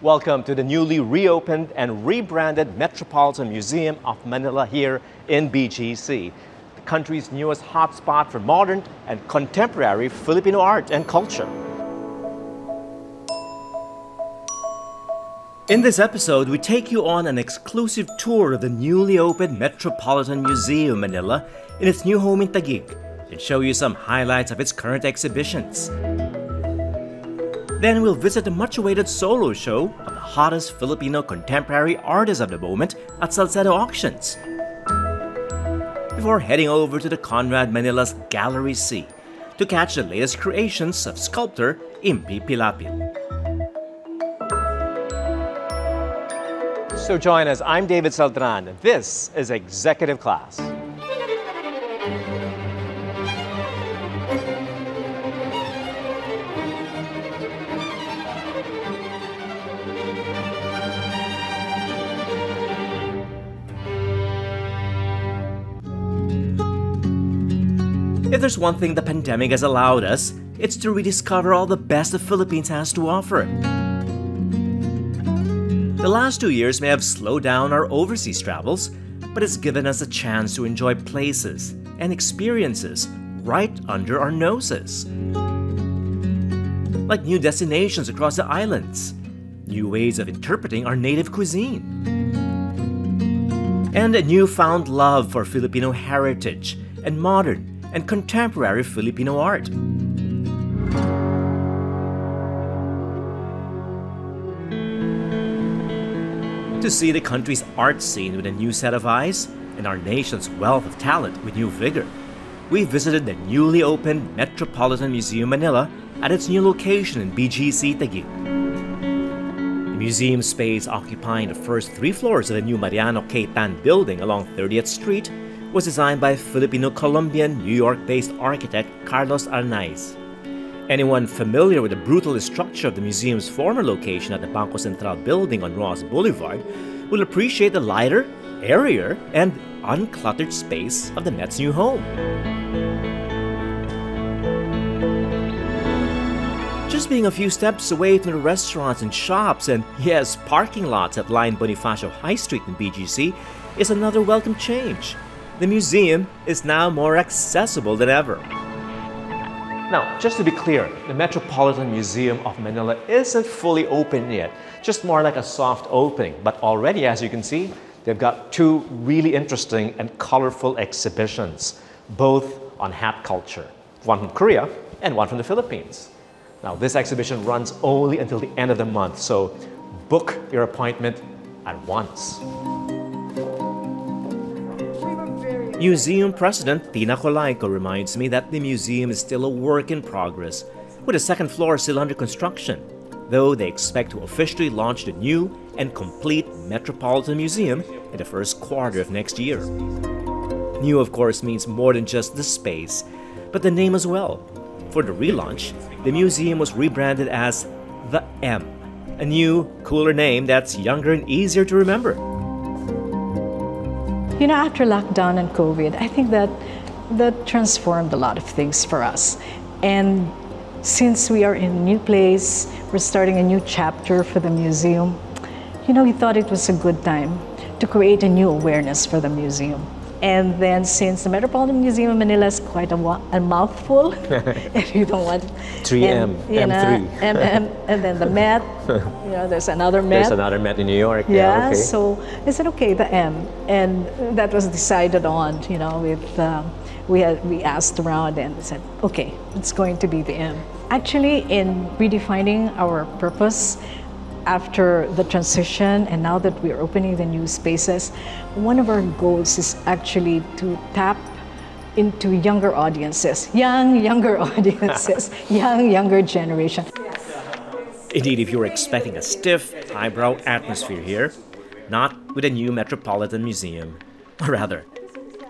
Welcome to the newly reopened and rebranded Metropolitan Museum of Manila here in BGC, the country's newest hotspot for modern and contemporary Filipino art and culture. In this episode, we take you on an exclusive tour of the newly opened Metropolitan Museum of Manila in its new home in Taguig and show you some highlights of its current exhibitions. Then we'll visit the much-awaited solo show of the hottest Filipino contemporary artists of the moment at Salcedo Auctions. Before heading over to the Conrad Manila's Gallery C to catch the latest creations of sculptor Impi Pilapil. So join us, I'm David Celdran. This is Executive Class. If there's one thing the pandemic has allowed us, it's to rediscover all the best the Philippines has to offer. The last 2 years may have slowed down our overseas travels, but it's given us a chance to enjoy places and experiences right under our noses. Like new destinations across the islands, new ways of interpreting our native cuisine, and a newfound love for Filipino heritage and modern and contemporary Filipino art. To see the country's art scene with a new set of eyes and our nation's wealth of talent with new vigor, we visited the newly opened Metropolitan Museum Manila at its new location in BGC, Taguig. The museum space occupying the first 3 floors of the new Mariano K. Tan building along 30th Street was designed by Filipino-Colombian, New York-based architect Carlos Arnaiz. Anyone familiar with the brutalist structure of the museum's former location at the Bangko Central building on Ross Boulevard will appreciate the lighter, airier, and uncluttered space of the Met's new home. Just being a few steps away from the restaurants and shops and, yes, parking lots that line Bonifacio High Street in BGC is another welcome change. The museum is now more accessible than ever. Now, just to be clear, the Metropolitan Museum of Manila isn't fully open yet, just more like a soft opening. But already, as you can see, they've got 2 really interesting and colorful exhibitions, both on hat culture, one from Korea and one from the Philippines. Now, this exhibition runs only until the end of the month, so book your appointment at once. Museum President Tina Colayco reminds me that the museum is still a work in progress, with the 2nd floor still under construction, though they expect to officially launch the new and complete Metropolitan Museum in the first quarter of next year. New, of course, means more than just the space, but the name as well. For the relaunch, the museum was rebranded as The M, a new, cooler name that's younger and easier to remember. You know, after lockdown and COVID, I think that transformed a lot of things for us. And since we are in a new place, we're starting a new chapter for the museum, you know, we thought it was a good time to create a new awareness for the museum. And then since the Metropolitan Museum of Manila is quite a mouthful, if you don't want 3M, M3. And then the Met, you know, there's another Met. There's another Met in New York. Yeah, okay. So I said, okay, the M. And that was decided on, you know, with, we asked around and said, okay, it's going to be the M. Actually, in redefining our purpose, after the transition and now that we're opening the new spaces, one of our goals is actually to tap into younger audiences, younger audiences, younger generation. Indeed, if you were expecting a stiff, highbrow atmosphere here, not with a new Metropolitan Museum, or rather,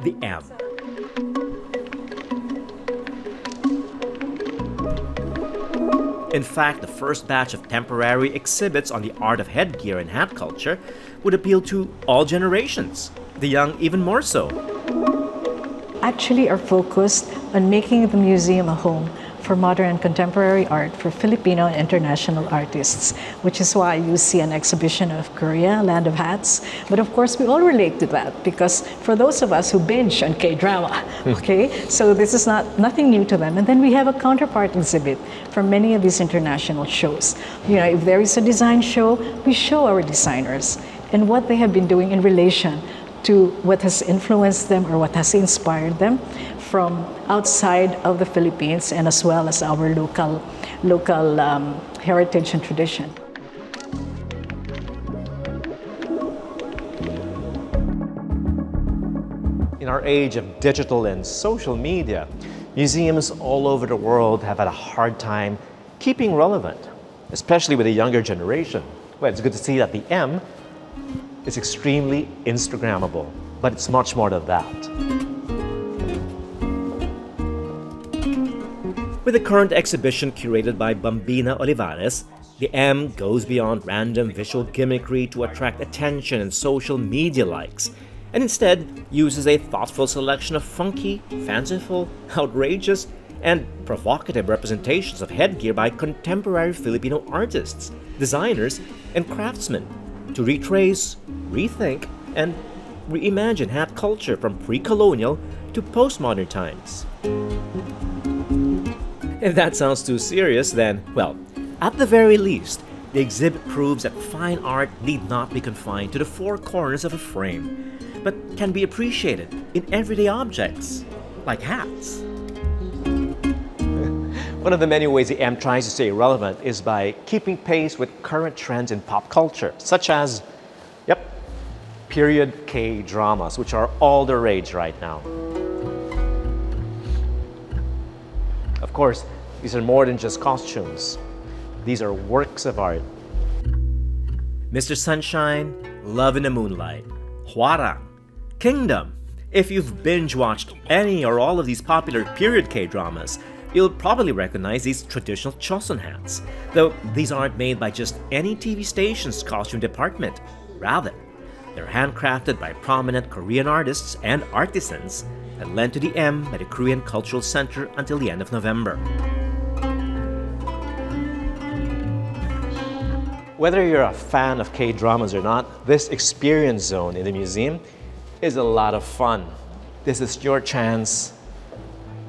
the M. In fact, the first batch of temporary exhibits on the art of headgear and hat culture would appeal to all generations, the young even more so. Actually are focused on making the museum a home for for modern and contemporary art for Filipino and international artists, which is why you see an exhibition of Korea, Land of Hats. But of course, we all relate to that because for those of us who binge on K-drama, okay, so this is nothing new to them. And then we have a counterpart exhibit from many of these international shows. You know, if there is a design show, we show our designers and what they have been doing in relation to what has influenced them or what has inspired them from outside of the Philippines and as well as our local heritage and tradition. In our age of digital and social media, museums all over the world have had a hard time keeping relevant, especially with the younger generation. Well, it's good to see that the M is extremely Instagrammable, but it's much more than that. With the current exhibition curated by Bambina Olivares, the M goes beyond random visual gimmickry to attract attention and social media likes, and instead uses a thoughtful selection of funky, fanciful, outrageous, and provocative representations of headgear by contemporary Filipino artists, designers, and craftsmen to retrace, rethink, and reimagine hat culture from pre-colonial to postmodern times. If that sounds too serious, then, well, at the very least, the exhibit proves that fine art need not be confined to the four corners of a frame, but can be appreciated in everyday objects, like hats. One of the many ways the M tries to stay relevant is by keeping pace with current trends in pop culture, such as, period K-dramas, which are all the rage right now. Of course, these are more than just costumes. These are works of art. Mr. Sunshine, Love in the Moonlight, Hwarang, Kingdom. If you've binge-watched any or all of these popular period K-dramas, you'll probably recognize these traditional Chosun hats, though these aren't made by just any TV station's costume department. Rather, they're handcrafted by prominent Korean artists and artisans and lent to the M by the Korean Cultural Center until the end of November. Whether you're a fan of K-dramas or not, this experience zone in the museum is a lot of fun. This is your chance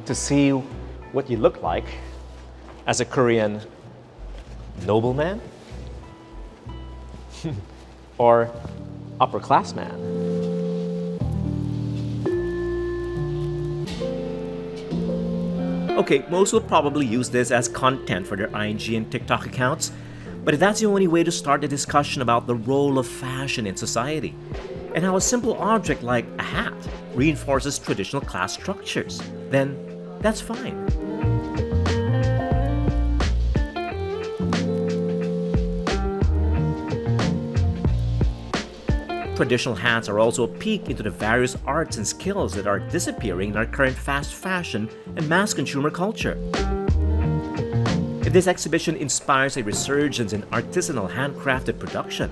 to see what you look like as a Korean nobleman or upperclassman. Okay, most will probably use this as content for their IG and TikTok accounts, but if that's the only way to start the discussion about the role of fashion in society and how a simple object like a hat reinforces traditional class structures, then that's fine. Traditional hats are also a peek into the various arts and skills that are disappearing in our current fast fashion and mass consumer culture. If this exhibition inspires a resurgence in artisanal handcrafted production,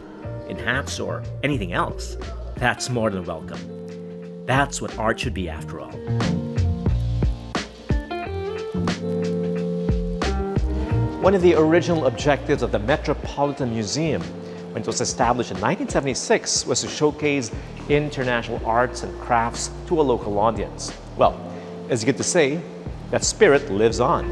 in hats or anything else, that's more than welcome. That's what art should be after all. One of the original objectives of the Metropolitan Museum when it was established in 1976 was to showcase international arts and crafts to a local audience. Well, it's good to say that spirit lives on.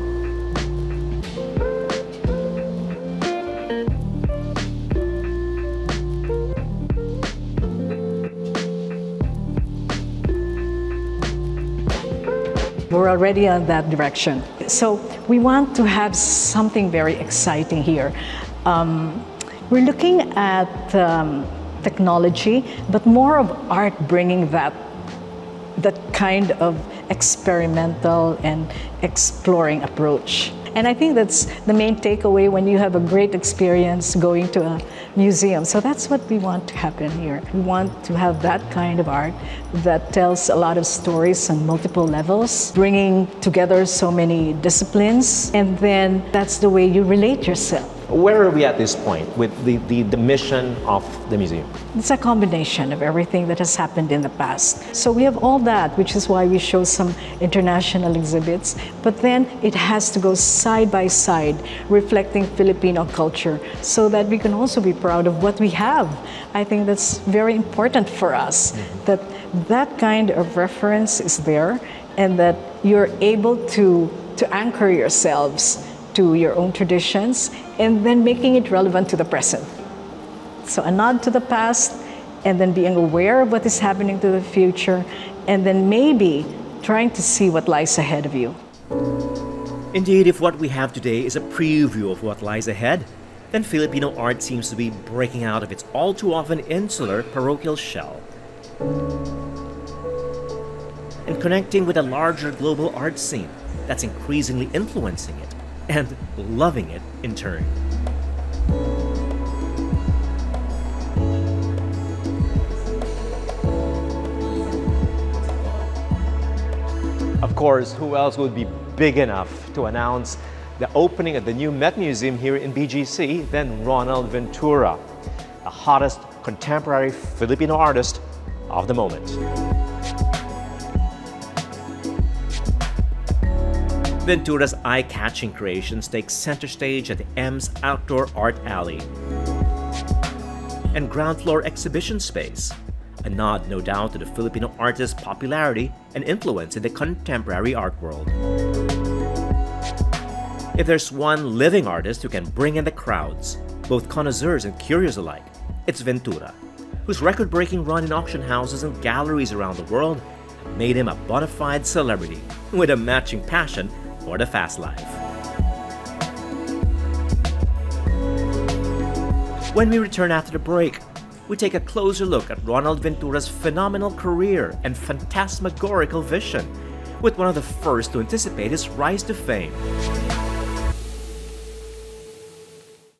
We're already on that direction. So we want to have something very exciting here. We're looking at technology, but more of art bringing that kind of experimental and exploring approach. And I think that's the main takeaway when you have a great experience going to a museum. So that's what we want to happen here. We want to have that kind of art that tells a lot of stories on multiple levels, bringing together so many disciplines, and then that's the way you relate yourself. Where are we at this point with the mission of the museum? It's a combination of everything that has happened in the past. So we have all that, which is why we show some international exhibits, but then it has to go side by side, reflecting Filipino culture, so that we can also be proud of what we have. I think that's very important for us, that that kind of reference is there, and that you're able to anchor yourselves to your own traditions, and then making it relevant to the present. So a nod to the past, and then being aware of what is happening to the future, and then maybe trying to see what lies ahead of you. Indeed, if what we have today is a preview of what lies ahead, then Filipino art seems to be breaking out of its all too often insular parochial shell and connecting with a larger global art scene that's increasingly influencing it and loving it in turn. Of course, who else would be big enough to announce the opening of the new Met Museum here in BGC than Ronald Ventura, the hottest contemporary Filipino artist of the moment. Ventura's eye-catching creations take center stage at the M's Outdoor Art Alley and ground floor exhibition space, a nod no doubt to the Filipino artist's popularity and influence in the contemporary art world. If there's one living artist who can bring in the crowds, both connoisseurs and curious alike, it's Ventura, whose record-breaking run in auction houses and galleries around the world made him a bona fide celebrity with a matching passion for the fast life. When we return after the break, we take a closer look at Ronald Ventura's phenomenal career and phantasmagorical vision, with one of the first to anticipate his rise to fame.